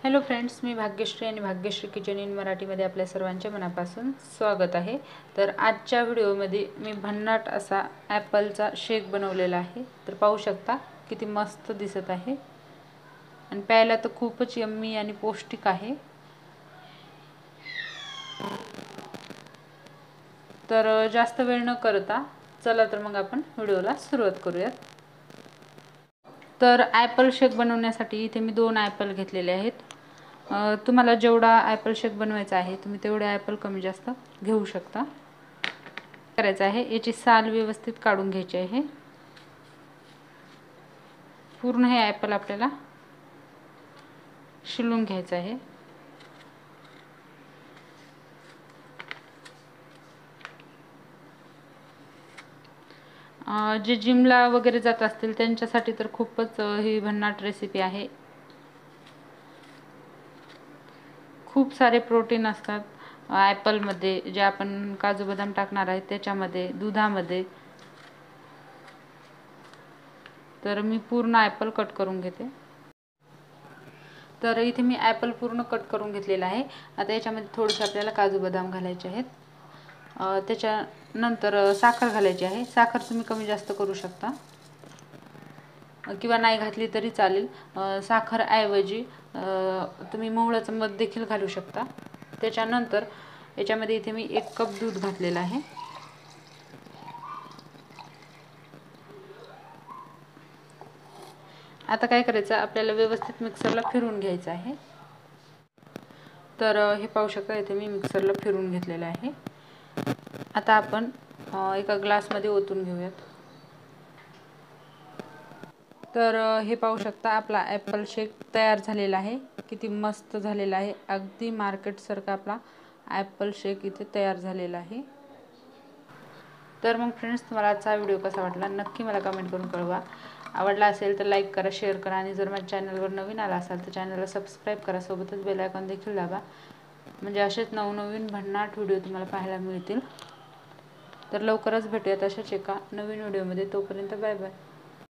Hello friends, मी भाग्यश्री आणि Bhagyashree kitchen in मराठीमध्ये आपल्या सर्वांचे मनापासून स्वागत आहे। तर आजच्या व्हिडिओमध्ये मी भन्नाट असा ॲपलचा शेक बनवलेला आहे। तर पाहू शकता किती मस्त दिसत आहे आणि प्यायला तर खूपच यम्मी आणि पौष्टिक आहे। तर जास्त वेळ न करता चला तर मग आपण व्हिडिओला सुरुवात करूयात। तर ॲपल शेक बनवण्यासाठी इथे मी 2 ॲपल घेतलेले आहेत। तुम्हाला जेवढा ॲपल शेक बनवायचा आहे तुम्ही तेवढे ॲपल कमी जास्त घेऊ शकता। करायचं आहे याची साल व्यवस्थित काढून घ्यायची आहे। पूर्ण हे ॲपल आपल्याला शिलून घ्यायचं आहे। जे जिमला वगैरे जात असतील त्यांच्यासाठी तर खूपच ही भन्नाट रेसिपी आहे। खूप सारे प्रोटीन असतात ॲपलमध्ये, जे आपण काजू बदाम टाकणार आहे त्याच्यामध्ये, दुधामध्ये। तर मी पूर्ण ॲपल कट करून घेते। तर इथे मी ॲपल पूर्ण कट करून घेतलेला आहे। आता याच्यामध्ये थोडेसे आपल्याला काजू बदाम घालायचे आहेत। त्याच्यानंतर साखर घालायची आहे। साखर तुम्ही कमी जास्त करू शकता किंवा नाही घातली तरी चालेल। साखर ऐवजी तुम्ही मोहळाचं मध देखील घालू शकता। त्याच्यानंतर याच्यामध्ये इथे मी 1 कप दूध घातलेलं आहे। आता काय करायचं, आपल्याला व्यवस्थित मिक्सरला फिरवून घ्यायचं आहे। तर हे पाहू शकता इथे मी मिक्सरला फिरवून घेतलेलं आहे। आता आपण एका ग्लासमध्ये ओतून घेऊयात। तर हे पाहू शकता आपला ॲपल शेक तयार झालेला आहे। किती मस्त झालेला आहे, अगदी मार्केटसारखा आपला ॲपल शेक इथे तयार झालेला आहे। तर मग फ्रेंड्स, तुम्हाला आजचा व्हिडिओ कसा वाटला नक्की मला कमेंट करून कळवा। आवडला असेल तर लाईक करा, शेअर करा आणि जर माझ्या चॅनलवर नवीन आला असाल तर चॅनलला सबस्क्राईब करा, सोबतच बेल आयकॉन देखील दाबा, म्हणजे असेच नवनवीन भन्नाट व्हिडिओ तुम्हाला पाहायला मिळतील। तर लवकरच भेटूयात अशाच एका नवीन व्हिडिओमध्ये। तोपर्यंत बाय बाय।